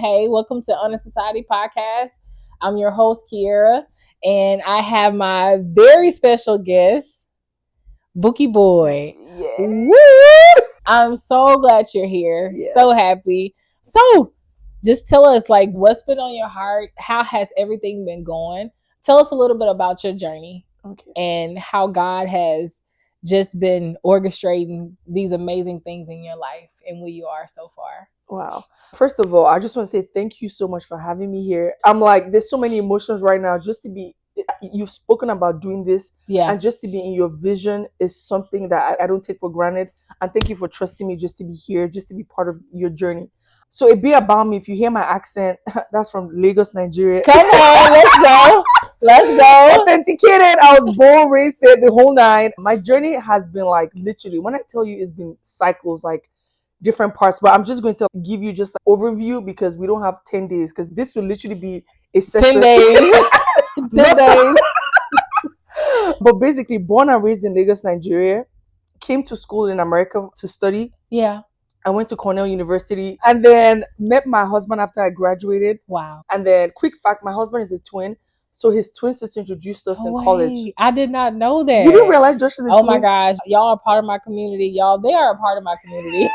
Hey, welcome to Honest Society Podcast. I'm your host, Kiera, and I have my very special guest, Bukky Boyd. Yeah. Woo! I'm so glad you're here. Yeah. So happy. So, just tell us, what's been on your heart? How has everything been going? Tell us a little bit about your journey and how God has just been orchestrating these amazing things in your life and where you are so far. Wow. First of all, I just want to say thank you so much for having me here. I'm like, there's so many emotions right now. Just to be, you've spoken about doing this, and just to be in your vision is something that I don't take for granted. And thank you for trusting me just to be here, just to be part of your journey. So it be about me. If you hear my accent, that's from Lagos, Nigeria. Come on, let's go. Let's go. Authenticated. I was born, raised there, the whole nine. My journey has been like literally, when I tell you it's been cycles, like different parts, but I'm just going to give you just an overview because we don't have 10 days, because this will literally be a session. 10 days. 10 days. But basically, born and raised in Lagos, Nigeria, came to school in America to study. Yeah. I went to Cornell University and then met my husband after I graduated. Wow. And then, quick fact, my husband is a twin. So his twin sister introduced us in college. I did not know that. You didn't realize Josh is a twin? Oh my gosh. Y'all are part of my community. Y'all, they are a part of my community.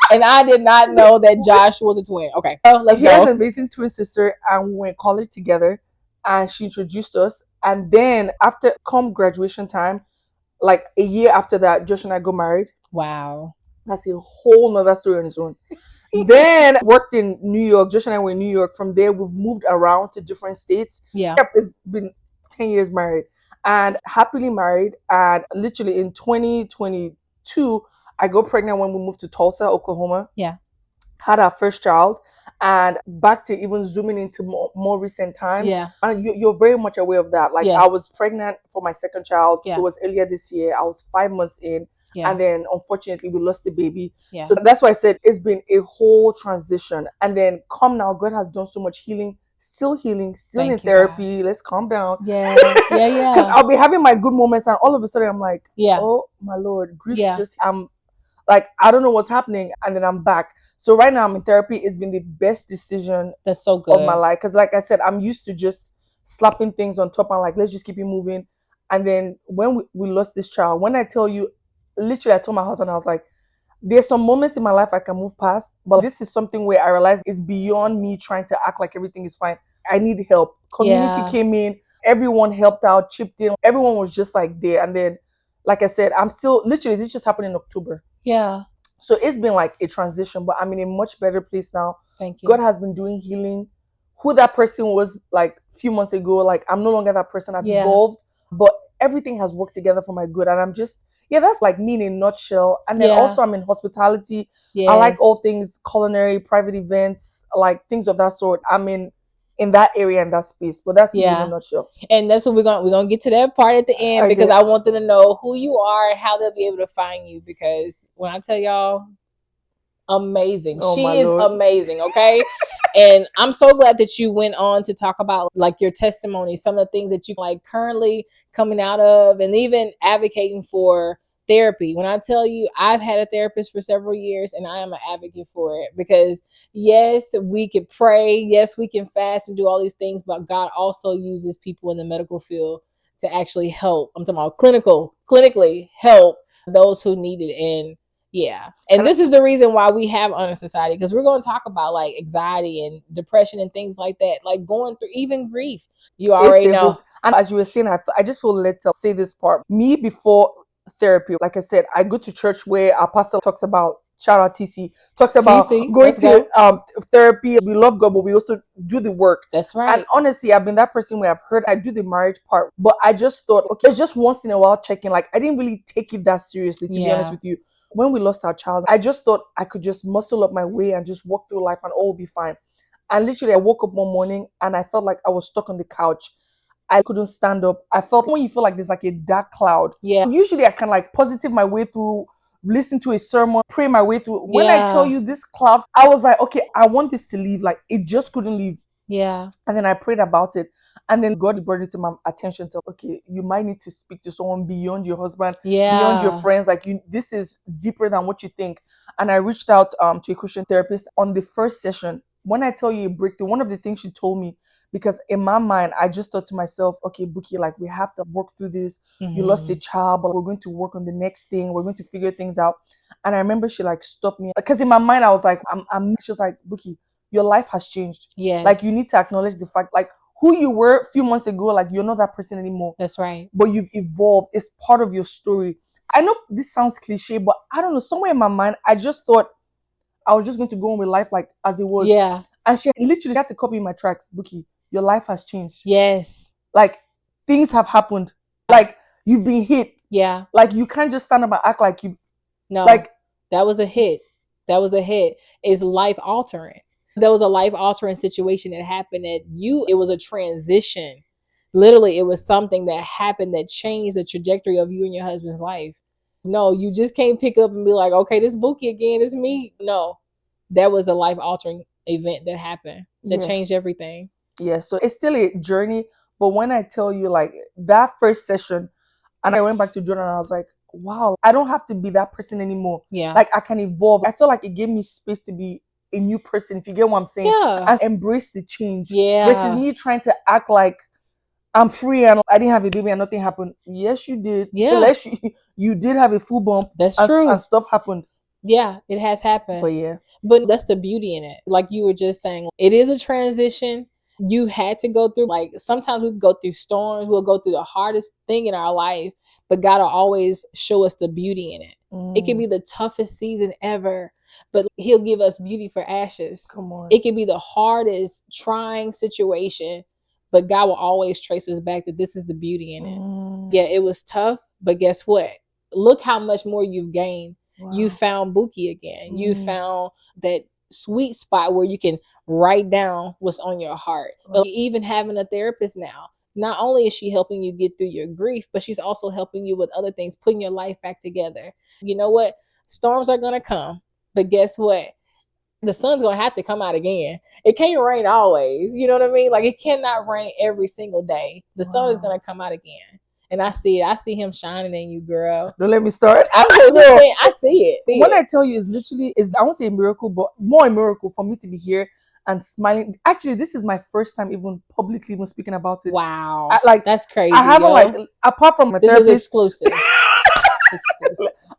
And I did not know that Josh was a twin. Okay, let's go. He has an amazing twin sister, and we went to college together, and she introduced us. And then after graduation time, like a year after that, Josh and I got married. Wow. That's a whole nother story on its own. Then worked in New York. Josh and I were in New York. From there, we've moved around to different states. Yeah. It's been 10 years married and happily married. And literally in 2022, I got pregnant when we moved to Tulsa, Oklahoma. Yeah. Had our first child. And back to even zooming into more recent times. Yeah. And you're very much aware of that. Like, yes. I was pregnant for my second child. Yeah. It was earlier this year. I was 5 months in. Yeah. And then unfortunately we lost the baby. Yeah. So that's why I said it's been a whole transition. And then now, God has done so much healing, still in therapy. God. Let's calm down. Yeah. Yeah. Because I'll be having my good moments and all of a sudden I'm like, yeah. Oh my Lord, grief I'm like, I don't know what's happening. And then I'm back. So right now I'm in therapy. It's been the best decision that's so good of my life. Because like I said, I'm used to just slapping things on top and like, let's just keep it moving. And then when we lost this child, when I tell you, literally, I told my husband, I was like, there's some moments in my life I can move past, but this is something where I realized it's beyond me trying to act like everything is fine. I need help. Community came in, everyone helped out, chipped in. Everyone was just like there. And then, like I said, I'm still, literally, this just happened in October. Yeah. So it's been like a transition, but I'm in a much better place now. Thank you. God has been doing healing. Who that person was like a few months ago, like I'm no longer that person. I've evolved, but everything has worked together for my good. And I'm just, that's like me in a nutshell. And then also I'm in hospitality. Yes. I like all things culinary, private events, like things of that sort. I'm in that area and that space. But that's me in a nutshell. And that's what we're gonna get to that part at the end, because I want them to know who you are and how they'll be able to find you. Because when I tell y'all, amazing. She is amazing, okay? And I'm so glad that you went on to talk about like your testimony, some of the things that you like currently coming out of, and even advocating for therapy. When I tell you, I've had a therapist for several years and I am an advocate for it, because yes, we can pray, yes, we can fast and do all these things, but God also uses people in the medical field to actually help. I'm talking about clinically help those who need it. And this is the reason why we have Honest Society, because we're going to talk about like anxiety and depression and things like that, like going through even grief. You already know. And as you were saying, I just feel led to say this part. Me, before therapy, like I said, I go to church where our pastor talks about, shout out TC, talks about going to therapy. We love God, but we also do the work. That's right. And honestly, I've been that person where I've heard I do the marriage part, but I just thought, okay, it's just once in a while checking. Like, I didn't really take it that seriously, to be honest with you. When we lost our child, I just thought I could just muscle up my way and just walk through life and all will be fine. And literally, I woke up one morning and I felt like I was stuck on the couch. I couldn't stand up. I felt when you feel like there's like a dark cloud. Yeah. Usually I can like positive my way through, listen to a sermon, pray my way through. When I tell you this cloud, I was like, okay, I want this to leave. Like, it just couldn't leave. Yeah. And then I prayed about it. And then God brought it to my attention to, okay, you might need to speak to someone beyond your husband, beyond your friends. Like, this is deeper than what you think. And I reached out to a Christian therapist. On the first session, when I tell you a breakthrough, one of the things she told me, because in my mind, I just thought to myself, okay, Bukky, like we have to work through this. You lost a child, but we're going to work on the next thing. We're going to figure things out. And I remember she like stopped me, because in my mind, I was like, she was like, Bukky, your life has changed. Yes. Like you need to acknowledge the fact, like who you were a few months ago, like you're not that person anymore. That's right. But you've evolved. It's part of your story. I know this sounds cliche, but I don't know, somewhere in my mind, I just thought I was just going to go on with life like as it was. Yeah. And she literally had to copy my tracks. Bukky, your life has changed. Yes. Like things have happened. Like you've been hit. Yeah. Like you can't just stand up and act like you. No. Like that was a hit. That was a hit. It's life altering. There was a life altering situation that happened at you. It was a transition. Literally, it was something that happened that changed the trajectory of you and your husband's life. No, you just can't pick up and be like, okay, this Bukky again, it's me. No, that was a life altering event that happened that changed everything. Yeah, so it's still a journey. But when I tell you, like that first session, and I went back to Jordan and I was like, wow, I don't have to be that person anymore. Yeah. Like I can evolve. I feel like it gave me space to be a new person, if you get what I'm saying. Yeah. And embrace the change. Yeah. Versus me trying to act like I'm free and I didn't have a baby and nothing happened. Yes, you did. Yeah. Unless you did have a full bump. That's true. And stuff happened. Yeah, it has happened. But yeah. But that's the beauty in it. Like you were just saying, it is a transition. You had to go through, like sometimes we go through storms. We'll go through the hardest thing in our life, but God will always show us the beauty in it. It can be the toughest season ever, but he'll give us beauty for ashes. Come on. It can be the hardest, trying situation, but God will always trace us back that this is the beauty in it. Yeah, it was tough, but guess what? Look how much more you've gained. Wow. You found Bukky again. You found that sweet spot where you can write down what's on your heart. But even having a therapist now, not only is she helping you get through your grief, but she's also helping you with other things, putting your life back together. You know what? Storms are going to come, but guess what? The sun's going to have to come out again. It can't rain always. You know what I mean? Like it cannot rain every single day. The sun is going to come out again. And I see it. I see him shining in you, girl. Don't let me start. I see it. When I tell you, it's literally, I won't say a miracle, but more a miracle for me to be here and smiling. Actually, this is my first time even publicly even speaking about it. Wow. That's crazy. I haven't like, apart from my therapist. This is exclusive.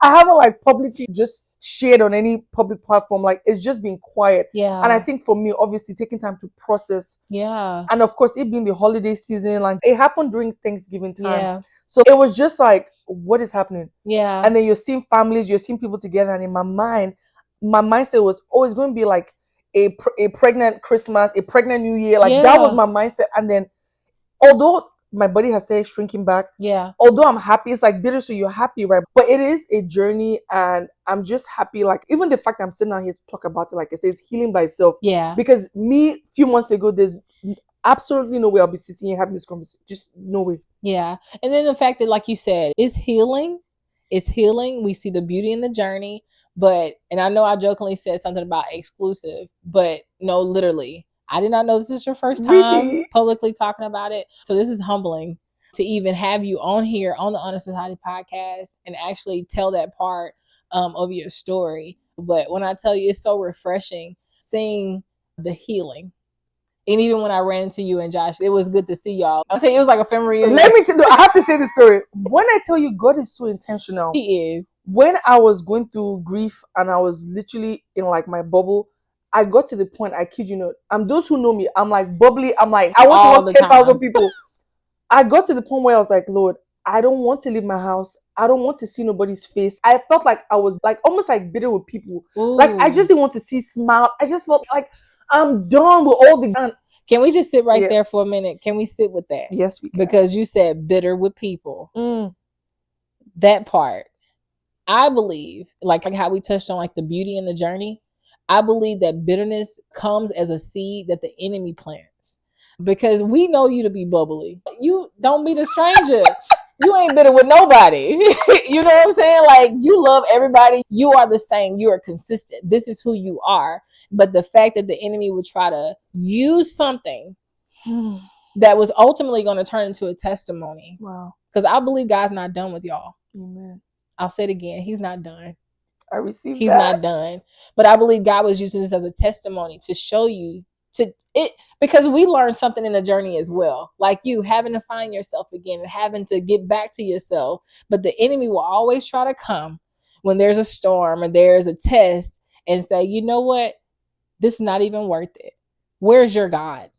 I haven't like publicly just shared on any public platform. Like it's just been quiet. Yeah. And I think for me, obviously taking time to process. Yeah. And of course, it being the holiday season, like it happened during Thanksgiving time. Yeah. So it was just like, what is happening? Yeah. And then you're seeing families, you're seeing people together. And in my mind, my mindset was always going to be like a pregnant Christmas, a pregnant New Year. Like that was my mindset. And then although my body has started shrinking back. Yeah. Although I'm happy, it's like bitter, so you're happy, right? But it is a journey, and I'm just happy. Like even the fact I'm sitting out here to talk about it, like I say, it's healing by itself. Yeah. Because me, a few months ago, there's absolutely no way I'll be sitting here having this conversation. Just no way. Yeah. And then the fact that, like you said, it's healing. It's healing. We see the beauty in the journey. But, and I know I jokingly said something about exclusive, but no, literally. I did not know this is your first time publicly talking about it. So this is humbling to even have you on here on the Honest Society podcast and actually tell that part of your story. But when I tell you, it's so refreshing seeing the healing. And even when I ran into you and Josh, it was good to see y'all. I'll tell you, it was like a family reunion. Let me tell you, I have to say this story. When I tell you, God is so intentional. He is. When I was going through grief and I was literally in like my bubble, I got to the point, I kid you not, those who know me, I'm like bubbly. I'm like, I want to help 10,000 people. I got to the point where I was like, Lord, I don't want to leave my house. I don't want to see nobody's face. I felt like I was like almost like bitter with people. Ooh. Like I just didn't want to see smiles. I just felt like I'm done with all the... Can we just sit right there for a minute? Can we sit with that? Yes, we can. Because you said bitter with people. That part. I believe, like how we touched on like the beauty in the journey, I believe that bitterness comes as a seed that the enemy plants. Because we know you to be bubbly. You don't be the stranger. You ain't bitter with nobody. You know what I'm saying? Like you love everybody. You are the same. You are consistent. This is who you are. But the fact that the enemy would try to use something that was ultimately going to turn into a testimony. Wow. Because I believe God's not done with y'all. Amen. I'll say it again. He's not done. I received He's not done. But I believe God was using this as a testimony to show you to it, because we learned something in the journey as well. Like you having to find yourself again and having to get back to yourself. But the enemy will always try to come when there's a storm or there's a test and say, you know what? This is not even worth it. Where's your God?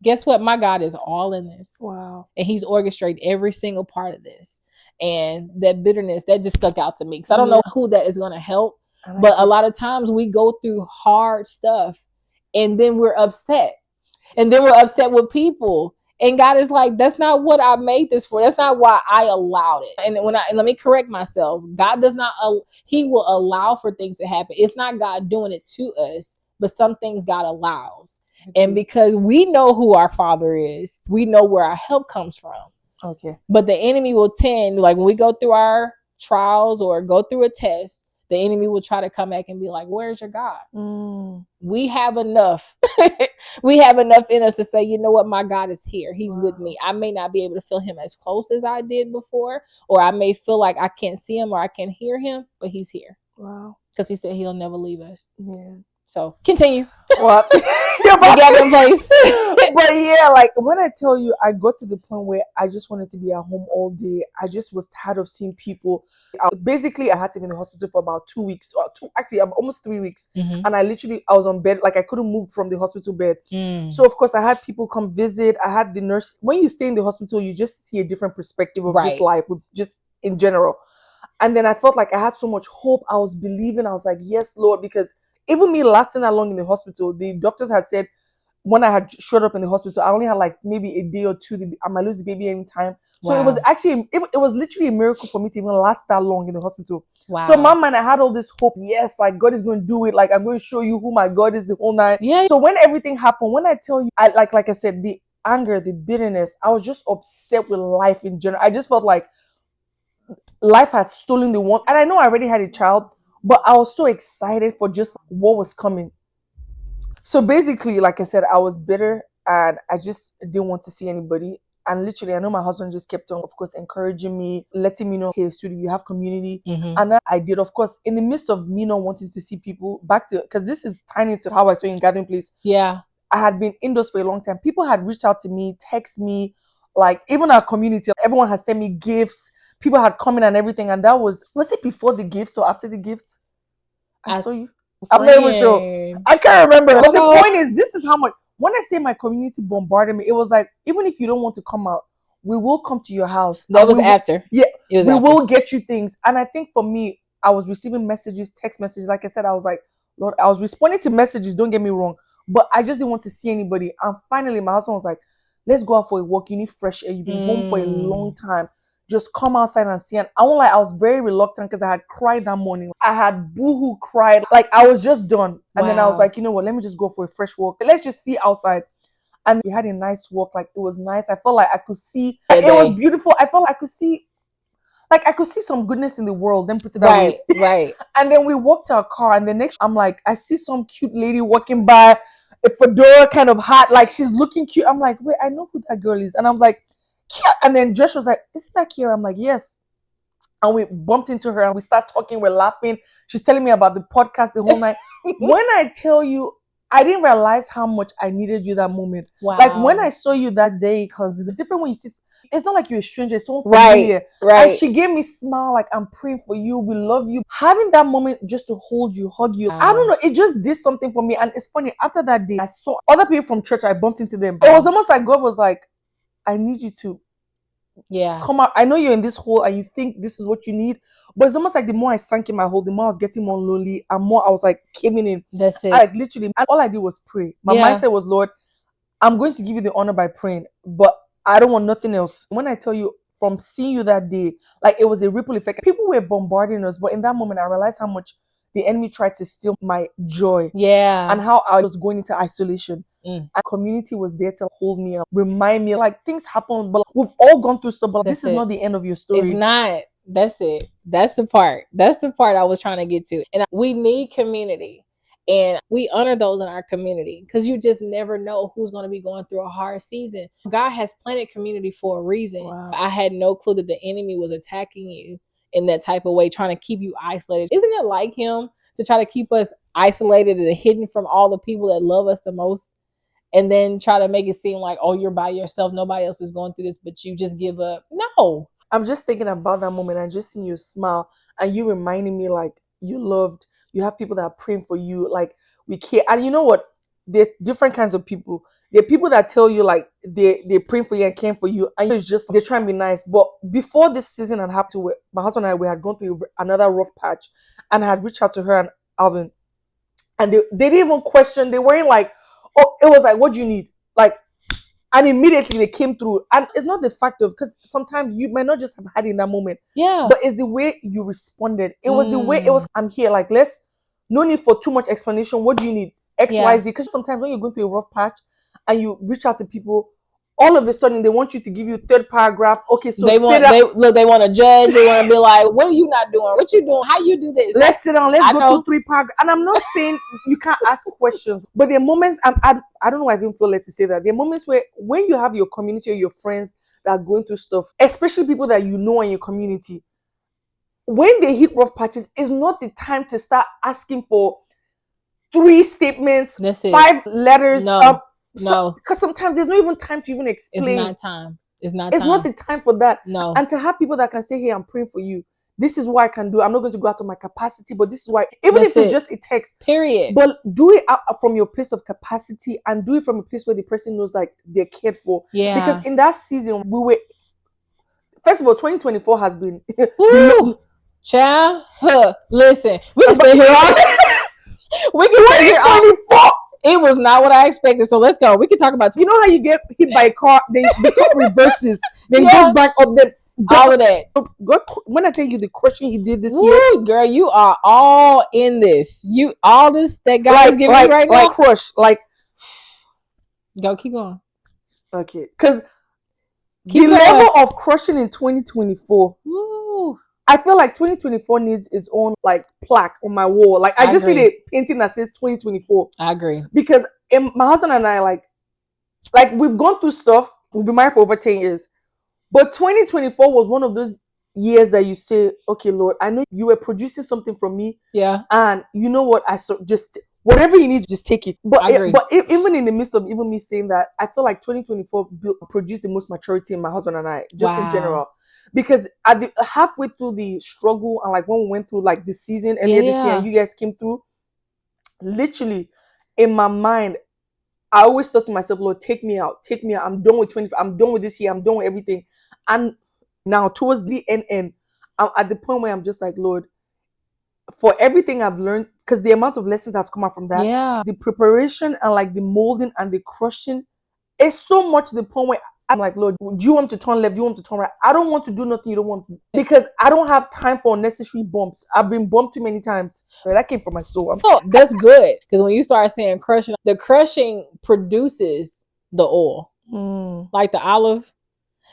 Guess what? My God is all in this. Wow. And he's orchestrated every single part of this. And that bitterness, that just stuck out to me. Because I don't know who that is going to help. But a lot of times we go through hard stuff and then we're upset. And then we're upset with people. And God is like, that's not what I made this for. That's not why I allowed it. And let me correct myself. God does not, he will allow for things to happen. It's not God doing it to us, but some things God allows. And because we know who our Father is, we know where our help comes from. Okay. But the enemy will tend, like when we go through our trials or go through a test, the enemy will try to come back and be like, where's your God? We have enough. We have enough in us to say, you know what? My God is here. He's with me. I may not be able to feel him as close as I did before, or I may feel like I can't see him or I can't hear him, but he's here. Wow. Because he said he'll never leave us. Yeah. So continue. Well, together in place. But yeah, like when I tell you, I got to the point where I just wanted to be at home all day. I just was tired of seeing people. Basically, I had to be in the hospital for about 2 weeks, or almost 3 weeks. And I was on bed, like I couldn't move from the hospital bed. So of course I had people come visit. I had the nurse. When you stay in the hospital, you just see a different perspective of just life, just in general. And then I felt like I had so much hope. I was believing. I was like, yes, Lord, because even me lasting that long in the hospital, the doctors had said when I had showed up in the hospital, I only had like maybe a day or two. I might lose the baby anytime. So it was actually, it was literally a miracle for me to even last that long in the hospital. So in my mind, I had all this hope. Yes, like God is going to do it. Like I'm going to show you who my God is the whole night. Yeah. So when everything happened, when I tell you, like I said, the anger, the bitterness, I was just upset with life in general. I just felt like life had stolen the one. And I know I already had a child, but I was so excited for just what was coming. So basically, like I said, I was bitter and I just didn't want to see anybody. And literally, I know my husband just kept on, of course, encouraging me, letting me know, hey, sweetie, you have community. And I did, of course, in the midst of me not wanting to see people because this is tiny to how I saw you in Gathering Place. Yeah. I had been indoors for a long time. People had reached out to me, text me, like even our community, everyone had sent me gifts. People had come in and everything. And that was it before the gifts or after the gifts? I saw you. I'm not even sure. I can't remember. But the point is, this is how much, when I say my community bombarded me, it was like, even if you don't want to come out, we will come to your house. That was after. Yeah. We will get you things. And I think for me, I was receiving messages, text messages. Like I said, I was like, Lord, I was responding to messages, don't get me wrong. But I just didn't want to see anybody. And finally, my husband was like, let's go out for a walk. You need fresh air. You've been home for a long time. Just come outside and see. And I was very reluctant because I had cried that morning. I had boohoo cried. Like I was just done. And then I was like, you know what? Let me just go for a fresh walk. Let's just see outside. And we had a nice walk. Like it was nice. I felt like I could see. It was beautiful. I felt like I could see some goodness in the world. Then put it that way. Right. And then we walked to our car. And the next, I'm like, I see some cute lady walking by, a fedora kind of hat. Like she's looking cute. I'm like, wait, I know who that girl is. And I'm like, Kiera. And then Josh was like, isn't that Kiera? I'm like, yes. And we bumped into her and we start talking, we're laughing. She's telling me about the podcast the whole night. When I tell you, I didn't realize how much I needed you that moment. Wow. Like when I saw you that day, because it's different when you see, it's not like you're a stranger, it's someone familiar. Right. And she gave me a smile, like I'm praying for you, we love you. Having that moment just to hold you, hug you. I don't know, it just did something for me. And it's funny, after that day, I saw other people from church, I bumped into them. It was almost like God was like, I need you to come out. I know you're in this hole and you think this is what you need, but it's almost like the more I sank in my hole, the more I was getting more lonely and more I was like caving in. That's it. Like literally, all I did was pray. My mindset was, Lord, I'm going to give you the honor by praying, but I don't want nothing else. When I tell you, from seeing you that day, like it was a ripple effect. People were bombarding us, but in that moment, I realized how much the enemy tried to steal my joy. Yeah. And how I was going into isolation. And community was there to hold me up, remind me, like things happen, but we've all gone through stuff, but this is not the end of your story. It's not. That's it. That's the part I was trying to get to. And we need community. And we honor those in our community because you just never know who's going to be going through a hard season. God has planted community for a reason. Wow. I had no clue that the enemy was attacking you in that type of way, trying to keep you isolated. Isn't it like him to try to keep us isolated and hidden from all the people that love us the most? And then try to make it seem like, oh, you're by yourself. Nobody else is going through this, but you just give up. No. I'm just thinking about that moment and just seeing you smile and you reminding me like you loved, you have people that are praying for you, like we care. And you know what? There are different kinds of people. There are people that tell you like they're praying for you and caring for you, and it's just they're trying to be nice. But before this season had happened to my husband and I, we had gone through another rough patch, and I had reached out to her and Alvin, and they didn't even question. They weren't like, oh, it was like, what do you need? Like, and immediately they came through. And it's not the fact of, because sometimes you might not just have had it in that moment. Yeah. But it's the way you responded. It was the way it was, I'm here. Like, no need for too much explanation. What do you need? X, Y, Z. Because sometimes when you're going through a rough patch and you reach out to people, all of a sudden they want you to give you third paragraph. Okay, so they want to judge. They want to be like, what are you not doing? What you doing? How you do this? Let's sit down. Let's go through 3 paragraphs. And I'm not saying you can't ask questions, but there are moments, I don't know why I even feel led to say that. There are moments where when you have your community or your friends that are going through stuff, especially people that you know in your community, when they hit rough patches, it's not the time to start asking for 3 statements, 5 letters. No. Because sometimes there's not even time to even explain. It's not time. It's not the time for that. No. And to have people that can say, hey, I'm praying for you. This is what I can do. I'm not going to go out of my capacity, but this is why. Even if it's just a text. Period. But do it out from your place of capacity and do it from a place where the person knows like they're cared for. Yeah. Because in that season, first of all, 2024 has been... Woo! Child, listen, we can stay here all day. We can stay here all day. It was not what I expected, so let's go. We can talk about... You know how you get hit by a car, they come reverses, then goes back up, then all of that. God, when I tell you the crushing he did this year, girl, you are all in this. All this that God is giving you right now. Like crush, like... Go, keep going. Okay, because the level of crushing in 2024... Woo. I feel like 2024 needs its own like plaque on my wall. Like I just need a painting that says 2024. I agree. Because my husband and I like we've gone through stuff. We've been married for over 10 years. But 2024 was one of those years that you say, okay, Lord, I know you were producing something from me. Yeah. And you know what? Just whatever you need, just take it. But even in the midst of even me saying that, I feel like 2024 produced the most maturity in my husband and I, just in general. Because at halfway through the struggle and like when we went through like this season earlier this year and you guys came through, literally in my mind, I always thought to myself, Lord, take me out. I'm done with 20. I'm done with this year. I'm done with everything. And now towards the end, I'm at the point where I'm just like, Lord, for everything I've learned, because the amount of lessons have come out from that, the preparation and like the molding and the crushing is so much to the point where I'm like, Lord, do you want to turn left? Do you want to turn right? I don't want to do nothing you don't want to. Because I don't have time for unnecessary bumps. I've been bumped too many times. That came from my soul. That's good. Because when you start saying crushing, the crushing produces the oil. Like the olive.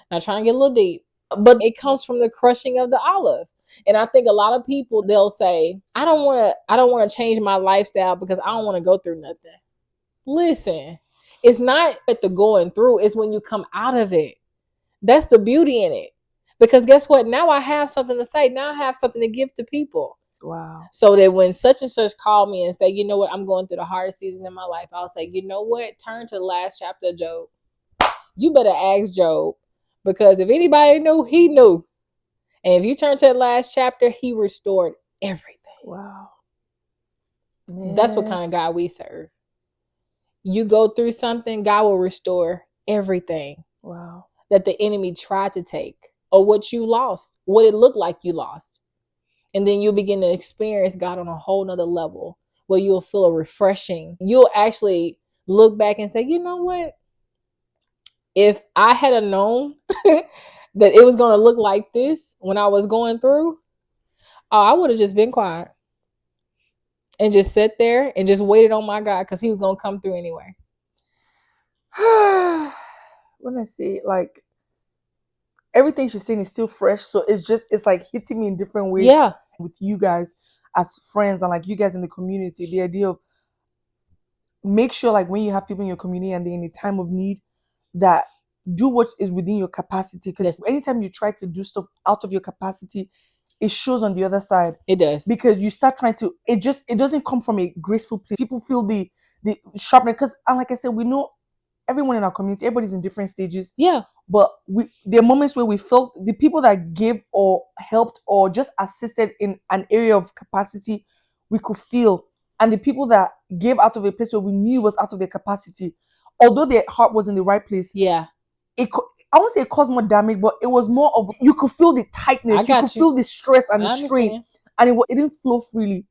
Not trying to get a little deep. But it comes from the crushing of the olive. And I think a lot of people, they'll say, I don't want to change my lifestyle because I don't want to go through nothing. Listen. It's not at the going through. It's when you come out of it. That's the beauty in it. Because guess what? Now I have something to say. Now I have something to give to people. Wow. So that when such and such call me and say, you know what, I'm going through the hardest season in my life, I'll say, you know what? Turn to the last chapter of Job. You better ask Job. Because if anybody knew, he knew. And if you turn to the last chapter, he restored everything. Wow. Man. That's what kind of God we serve. You go through something, God will restore everything. Wow. That the enemy tried to take or what you lost, what it looked like you lost. And then you'll begin to experience God on a whole nother level where you'll feel a refreshing. You'll actually look back and say, you know what? If I had known that it was going to look like this when I was going through, I would have just been quiet. And just sat there and just waited on my God because he was going to come through anyway. When I say like everything she's saying is still fresh. So it's like hitting me in different ways. Yeah. With you guys as friends and like you guys in the community, the idea of make sure like when you have people in your community and they're in a time of need, that do what is within your capacity. Because anytime you try to do stuff out of your capacity, it shows on the other side. It does. Because you start trying to, it doesn't come from a graceful place. People feel the sharpness, because, and like I said, we know everyone in our community, everybody's in different stages. Yeah. But there are moments where we felt the people that gave or helped or just assisted in an area of capacity, we could feel. And the people that gave out of a place where we knew was out of their capacity, although their heart was in the right place. Yeah. I won't say it caused more damage, but it was more of, you could feel the tightness, you could feel the stress and the strain, and it didn't flow freely.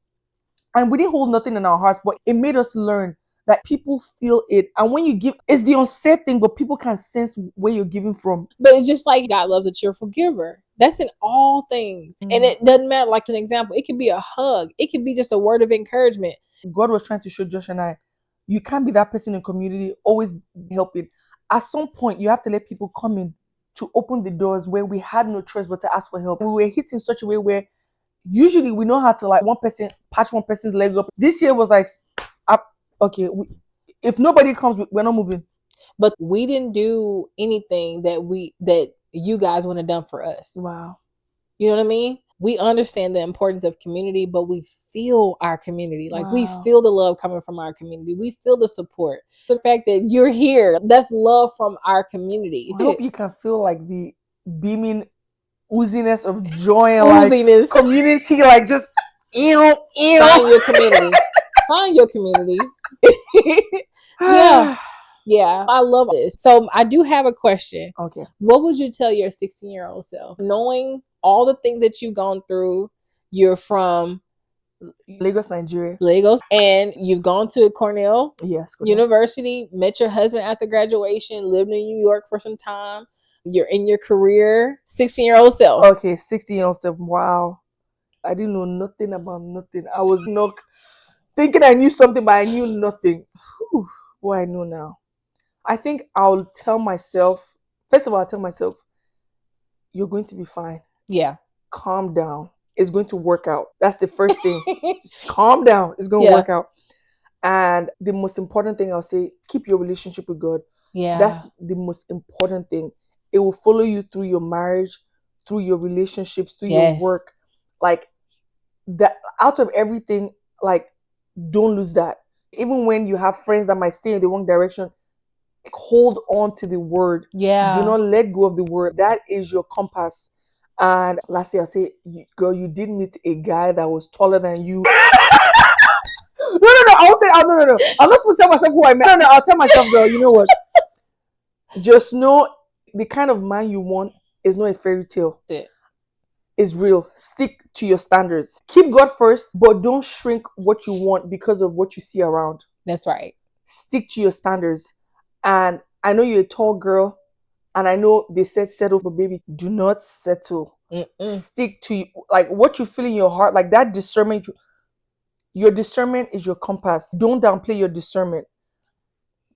And we didn't hold nothing in our hearts, but it made us learn that people feel it. And when you give, it's the unsaid thing, but people can sense where you're giving from. But it's just like God loves a cheerful giver. That's in all things. And it doesn't matter, like an example, it could be a hug. It could be just a word of encouragement. God was trying to show Josh and I, you can't be that person in community, always helping. At some point, you have to let people come in to open the doors where we had no choice but to ask for help. We were hit in such a way where usually we know how to, like, one person patch one person's leg up. This year was like, okay, if nobody comes, we're not moving. But we didn't do anything that you guys would have done for us. Wow. You know what I mean? We understand the importance of community, but we feel our community. Like, we feel the love coming from our community. We feel the support. The fact that you're here, that's love from our community. I hope you can feel like the beaming ooziness of joy and like community, like just find your community. Find your community. Yeah, I love this. So I do have a question. Okay. What would you tell your 16-year-old self, knowing all the things that you've gone through? You're from Lagos, Nigeria. And you've gone to Cornell University, met your husband after graduation, lived in New York for some time. You're in your career. 16-year-old self. Okay, 16-year-old self. Wow. I didn't know nothing about nothing. I was not thinking I knew something, but I knew nothing. What I know now. I think I'll tell myself, first of all, I'll tell myself, you're going to be fine. Yeah. Calm down. It's going to work out. That's the first thing. Just calm down. It's going to work out. And the most important thing I'll say, keep your relationship with God. Yeah. That's the most important thing. It will follow you through your marriage, through your relationships, through your work. Like, that, out of everything, like, don't lose that. Even when you have friends that might stay in the wrong direction, hold on to the word. Yeah. Do not let go of the word. That is your compass. And lastly, I'll say, girl, you did meet a guy that was taller than you. No. I'll say, no. I'm not supposed to tell myself who I met. No. I'll tell myself, girl, you know what? Just know the kind of man you want is not a fairy tale. It's real. Stick to your standards. Keep God first, but don't shrink what you want because of what you see around. That's right. Stick to your standards. And I know you're a tall girl, and I know they said settle, but baby, do not settle. Stick to, like, what you feel in your heart, like that discernment. Your discernment is your compass. Don't downplay your discernment.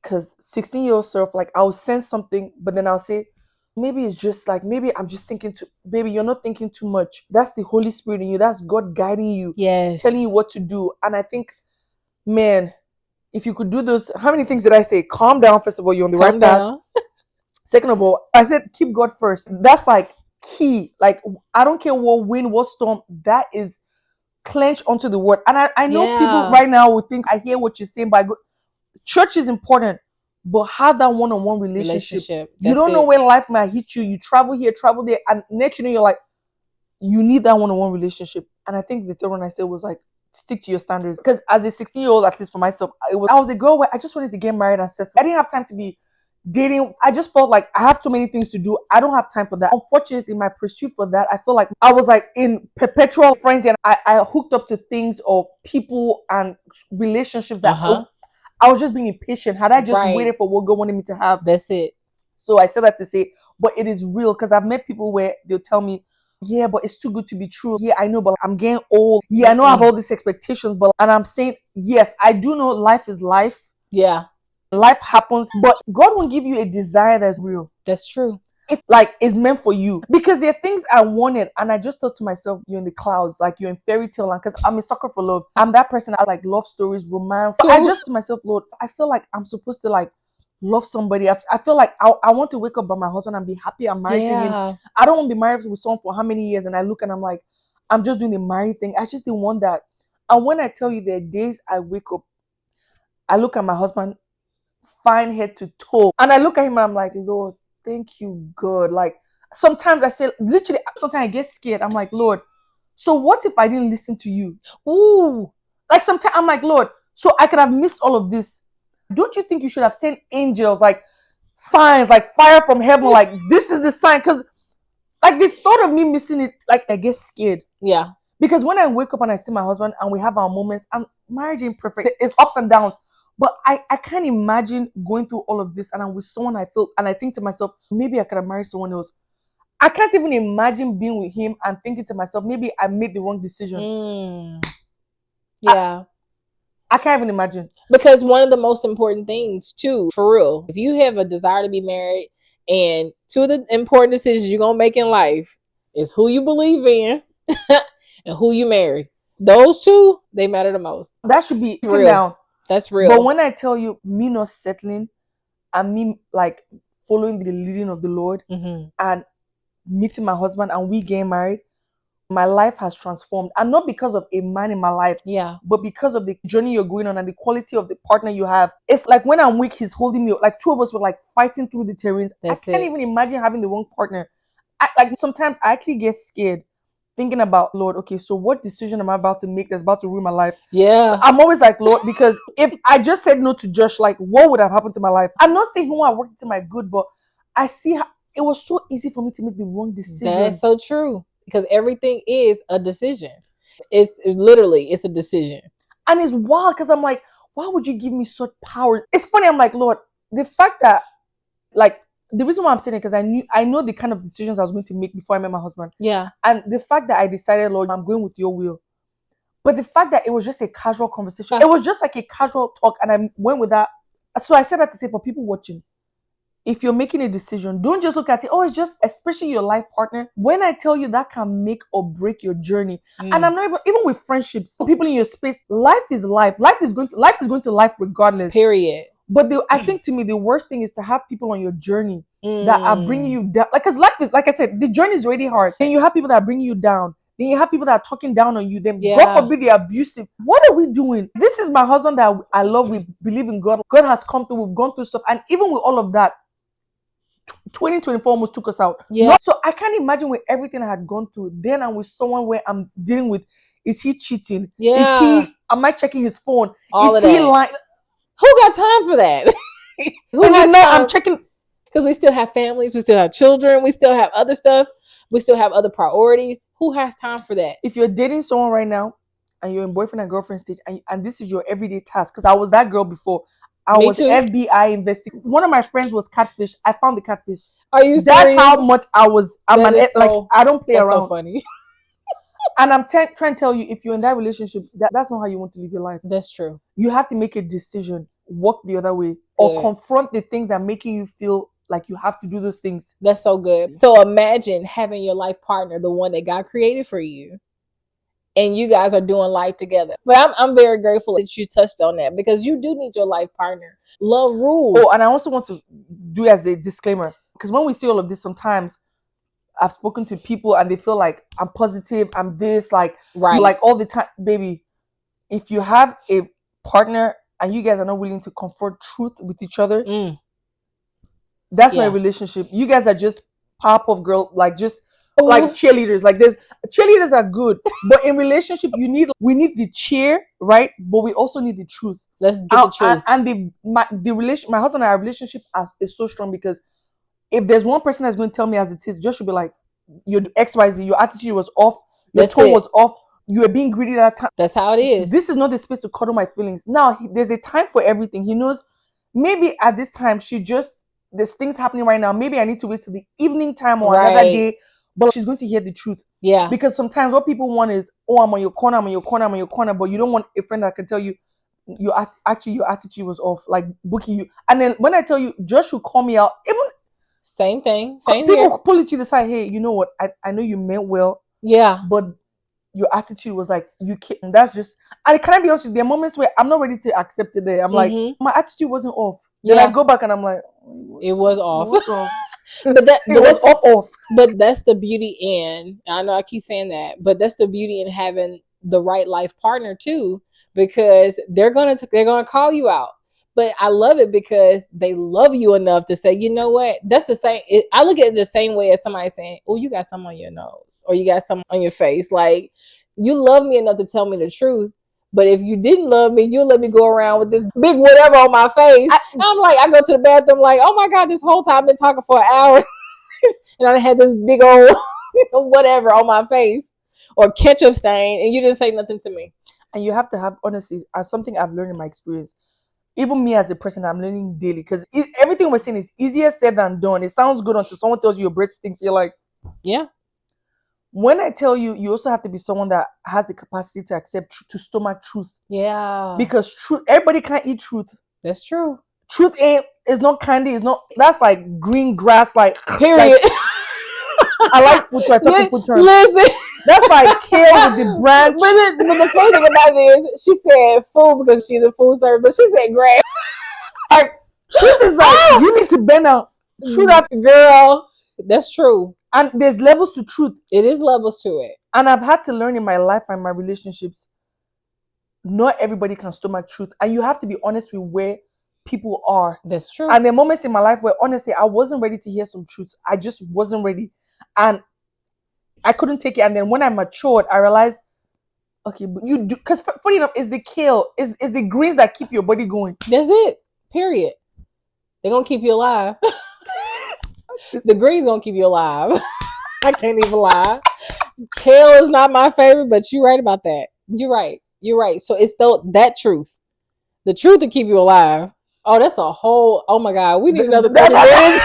Because 16-year-old self, like, I'll sense something, but then I'll say, maybe it's just like, maybe I'm just thinking too, baby, you're not thinking too much. That's the Holy Spirit in you. That's God guiding you. Yes. Telling you what to do. And I think, man, if you could do those, how many things did I say? Calm down, first of all, you're on the right path. Second of all, I said keep God first. That's like key. Like, I don't care what wind, what storm, that is clench onto the word. And I know people right now will think, I hear what you're saying, but church is important, but have that one-on-one relationship. You don't know where life might hit you. You travel here, travel there, and next you know, you're like, you need that one-on-one relationship. And I think the third one I said was like, stick to your standards. Because as a 16-year-old, at least for myself, I was a girl where I just wanted to get married and settle. I didn't have time to be dating. I just felt like I have too many things to do. I don't have time for that. Unfortunately, my pursuit for that, I feel like I was like in perpetual frenzy, and I hooked up to things or people and relationships that I was just being impatient. Had I just waited for what God wanted me to have, that's it. So I said that to say, but it is real, because I've met people where they'll tell me, yeah, but it's too good to be true. Yeah, I know, but I'm getting old. Yeah, I know I have all these expectations, and I'm saying, yes, I do know life is life. Yeah. Life happens, but God won't give you a desire that's real. That's true. If, like, it's meant for you. Because there are things I wanted, and I just thought to myself, you're in the clouds, like you're in fairy tale land, because I'm a sucker for love. I'm that person. I like love stories, romance. So I just to myself, Lord, I feel like I'm supposed to like love somebody. I feel like I want to wake up by my husband and be happy I'm married to him. I don't want to be married with someone for how many years, and I look and I'm like, I'm just doing the married thing. I just didn't want that. And when I tell you, there are days I wake up, I look at my husband, fine head to toe, and I look at him and I'm like, Lord, thank you, God. Like sometimes I say, literally, sometimes I get scared. I'm like, Lord, so what if I didn't listen to you? Ooh. Like sometimes I'm like, Lord, so I could have missed all of this. Don't you think you should have sent angels, like signs, like fire from heaven, like this is the sign? Because like the thought of me missing it, like I get scared. Yeah. Because when I wake up and I see my husband and we have our moments, and marriage ain't perfect. It's ups and downs. But I can't imagine going through all of this and I'm with someone I feel, and I think to myself, maybe I could have married someone else. I can't even imagine being with him and thinking to myself, maybe I made the wrong decision. Yeah. I can't even imagine. Because one of the most important things too, for real, if you have a desire to be married, and two of the important decisions you're gonna make in life is who you believe in and who you marry. Those two, they matter the most. That should be real. Down. That's real. But when I tell you, me not settling and me like following the leading of the Lord and meeting my husband and we getting married, my life has transformed. And not because of a man in my life, but because of the journey you're going on and the quality of the partner you have. It's like when I'm weak, he's holding me. Like two of us were like fighting through the terrains. I can't even imagine having the wrong partner. Like sometimes I actually get scared thinking about, Lord, okay, so what decision am I about to make that's about to ruin my life? Yeah. So I'm always like, Lord, because if I just said no to Josh, like what would have happened to my life? I'm not saying who I worked to my good, but I see how it was so easy for me to make the wrong decision. That's so true. Because everything is a decision. It's literally, it's a decision. And it's wild because I'm like, why would you give me such power? It's funny, I'm like, Lord, the fact that, like, the reason why I'm saying it because I know the kind of decisions I was going to make before I met my husband. Yeah. And the fact that I decided, Lord, I'm going with your will. But the fact that it was just a casual conversation, it was just like a casual talk, and I went with that. So I said that to say, for people watching, if you're making a decision, don't just look at it, oh, it's just, especially your life partner. When I tell you that can make or break your journey. And I'm not even with friendships, people in your space, life is life. Life is going to life regardless. Period. But I think to me, the worst thing is to have people on your journey that are bringing you down. Like, because life is, like I said, the journey is already hard. Then you have people that are bringing you down. Then you have people that are talking down on you. Then God forbid they're abusive. What are we doing? This is my husband that I love. We believe in God. God has come through. We've gone through stuff. And even with all of that, 2024 almost took us out. Yeah. So I can't imagine with everything I had gone through. Then I'm with someone where I'm dealing with, is he cheating? Yeah. Am I checking his phone? Is he lying? Who got time for that? Who has time? I'm checking. Because we still have families, we still have children, we still have other stuff, we still have other priorities. Who has time for that? If you're dating someone right now and you're in boyfriend and girlfriend stage and this is your everyday task, because I was that girl before. I was FBI investigating. One of my friends was catfish. I found the catfish. Are you serious? That's how much I was. I don't play around. That's so funny. And I'm trying to tell you, if you're in that relationship, that's not how you want to live your life. That's true. You have to make a decision, walk the other way, or confront the things that are making you feel like you have to do those things. That's so good. So imagine having your life partner, the one that God created for you, and you guys are doing life together. But I'm very grateful that you touched on that, because you do need your life partner. Love rules. Oh, and I also want to do as a disclaimer, because when we see all of this, sometimes I've spoken to people and they feel like I'm positive, I'm this, like, right, like all the time. Baby, if you have a partner and you guys are not willing to confront truth with each other, that's not a relationship. You guys are just pop of girl, like just like cheerleaders. Like cheerleaders are good, but in relationship we need the cheer, right? But we also need the truth. Let's get the truth. And my husband and our relationship is so strong, because if there's one person that's going to tell me as it is, just should be like, your XYZ, your attitude was off, your tone was off, you were being greedy at that time. That's how it is. This is not the space to cuddle my feelings. Now, there's a time for everything. He knows maybe at this time, there's things happening right now. Maybe I need to wait till the evening time or another day, but she's going to hear the truth. Yeah. Because sometimes what people want is, oh, I'm on your corner, but you don't want a friend that can tell you, your attitude was off. Like, Bukky, and then when I tell you, Josh will call me out, even same thing. People here. Pull it to the side. Hey, you know what? I know you meant well. Yeah. But your attitude was like, you can't. That's just. And can I be honest with you? There are moments where I'm not ready to accept it. There, I'm like, my attitude wasn't off. Then I go back and I'm like, it was off. It was off. but it was off. But that's the beauty in, I know I keep saying that, but that's the beauty in having the right life partner too, because they're gonna call you out. But I love it because they love you enough to say, you know what? That's the same. I look at it the same way as somebody saying, "Oh, you got something on your nose, or you got something on your face." Like, you love me enough to tell me the truth. But if you didn't love me, you'll let me go around with this big whatever on my face. I'm like, I go to the bathroom, like, oh my God, this whole time I've been talking for an hour. And I had this big old whatever on my face or ketchup stain, and you didn't say nothing to me. And you have to have honesty. Something I've learned in my experience. Even me as a person, I'm learning daily because everything we're saying is easier said than done. It sounds good until someone tells you your breath stinks. You're like, yeah. When I tell you, you also have to be someone that has the capacity to accept, to stomach truth. Yeah. Because truth, everybody can't eat truth. That's true. Truth is not candy. It's not. That's like green grass. Like period. Like, I like food, so I talk in food terms. Listen. That's like kale with the branch. But the funny thing about it is, she said food because she's a food service, but she said grass. Like, truth is like, you need to bend out. True that, girl. That's true. And there's levels to truth. It is levels to it. And I've had to learn in my life and my relationships, not everybody can stomach truth. And you have to be honest with where people are. That's true. And there are moments in my life where honestly, I wasn't ready to hear some truth. I just wasn't ready. And I couldn't take it. And then when I matured, I realized, okay, but you do, because funny enough, it's the kale, is the greens that keep your body going. That's it. Period. They're gonna keep you alive. The greens gonna keep you alive. I can't even lie. Kale is not my favorite, but you're right about that. You're right. You're right. So it's still that truth. The truth to keep you alive. Oh, that's a whole, oh my God. We need another 30 minutes.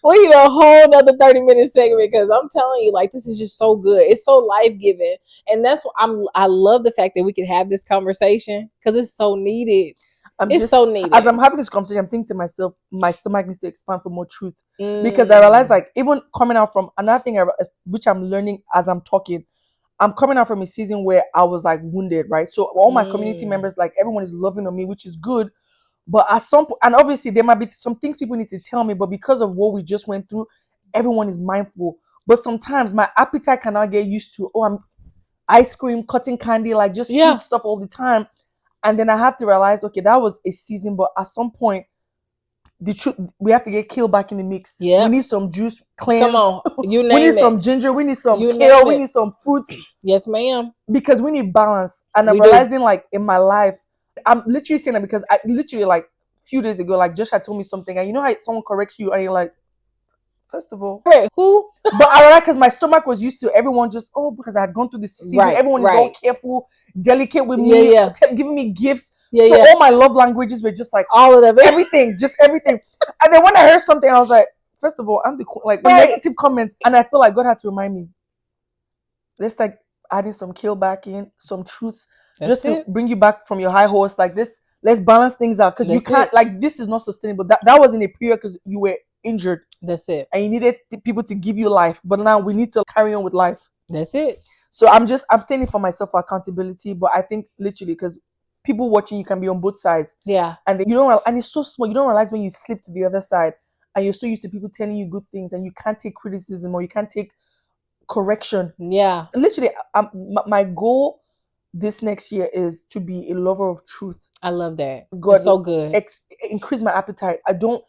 We need a whole nother 30-minute segment because I'm telling you, like, this is just so good. It's so life-giving. And that's what I love the fact that we can have this conversation because it's so needed. It's so needed. As I'm having this conversation, I'm thinking to myself, my stomach needs to expand for more truth. Because I realize, like, even coming out from another thing which I'm learning as I'm talking, I'm coming out from a season where I was like wounded, right? So all my community members, like, everyone is loving on me, which is good. But at some point, and obviously there might be some things people need to tell me, but because of what we just went through, everyone is mindful. But sometimes my appetite cannot get used to, I'm ice cream, cotton candy, like just sweet stuff all the time. And then I have to realize, okay, that was a season, but at some point, the truth, we have to get kale back in the mix. Yeah, we need some juice, cleanse. Come on, you name it. We need some ginger. We need some kale. We need some fruits. Yes, ma'am. Because we need balance. And I'm realizing, like, in my life, I'm literally saying that because I literally, like, a few days ago, like, Josh had told me something, and you know how someone corrects you, and you're like, first of all, wait, who? But I realized because my stomach was used to everyone just, because I had gone through this season, everyone is all careful, delicate with me, giving me gifts. So all my love languages were just like all of them, everything, just everything. And then when I heard something, I was like, first of all, I'm the negative comments, and I feel like God had to remind me, let's like adding some kale back in, some truths, just to bring you back from your high horse. Like this, let's balance things out because you can't, like, this is not sustainable. That was in a period because you were injured. That's it. And you needed people to give you life, but now we need to carry on with life. That's it. So I'm saying it for myself for accountability, but I think literally because people watching you can be on both sides. Yeah. And you don't, and it's so small. You don't realize when you slip to the other side and you're so used to people telling you good things and you can't take criticism or you can't take correction. Yeah. Literally, my goal this next year is to be a lover of truth. I love that. God, it's so good. Increase my appetite. I don't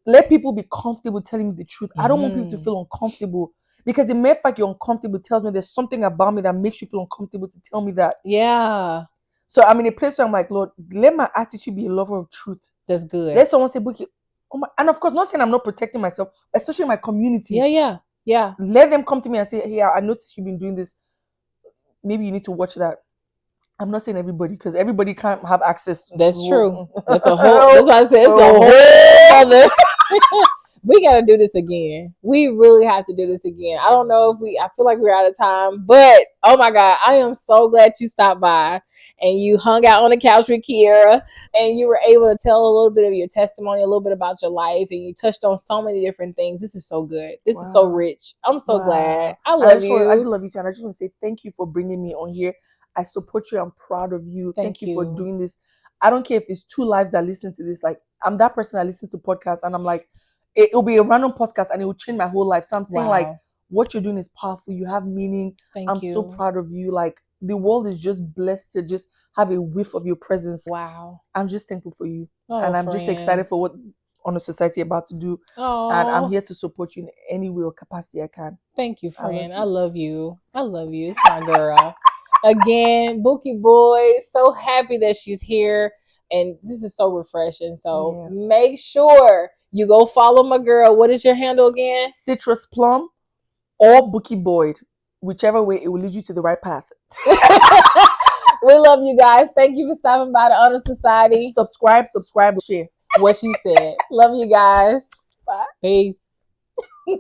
let people be comfortable telling me the truth. I don't want people to feel uncomfortable because the mere fact you're uncomfortable tells me there's something about me that makes you feel uncomfortable to tell me that. Yeah. So I'm in a place where I'm like, Lord, let my attitude be a lover of truth. That's good. Let someone say, Bukky, and of course, not saying I'm not protecting myself, especially my community. Yeah. Let them come to me and say, hey, I noticed you've been doing this. Maybe you need to watch that. I'm not saying everybody because everybody can't have access. That's true. That's a whole. That's why I said it's a whole other. We got to do this again. We really have to do this again. I don't know if I feel like we're out of time, but oh my God, I am so glad you stopped by and you hung out on the couch with Kiera and you were able to tell a little bit of your testimony, a little bit about your life, and you touched on so many different things. This is so good. This is so rich. I'm so glad. I love you. I do love you too. And I just want to say thank you for bringing me on here. I support you. I'm proud of you. Thank you for doing this. I don't care if it's 2 lives that listen to this. Like, I'm that person that listens to podcasts and I'm like, It'll be a random podcast and it will change my whole life. So I'm saying like, what you're doing is powerful. You have meaning. I'm so proud of you. Like the world is just blessed to just have a whiff of your presence. Wow. I'm just thankful for you. And I'm just excited for what Honor Society about to do. And I'm here to support you in any way or capacity I can. Thank you, friend. I love you. I love you. It's my girl. Again, Bukky Boyd, so happy that she's here. And this is so refreshing. So make sure you go follow my girl. What is your handle again? Citrus Plum or Bukky Boyd. Whichever way, it will lead you to the right path. We love you guys. Thank you for stopping by the Honor Society. Subscribe, share. What she said. Love you guys. Bye. Peace.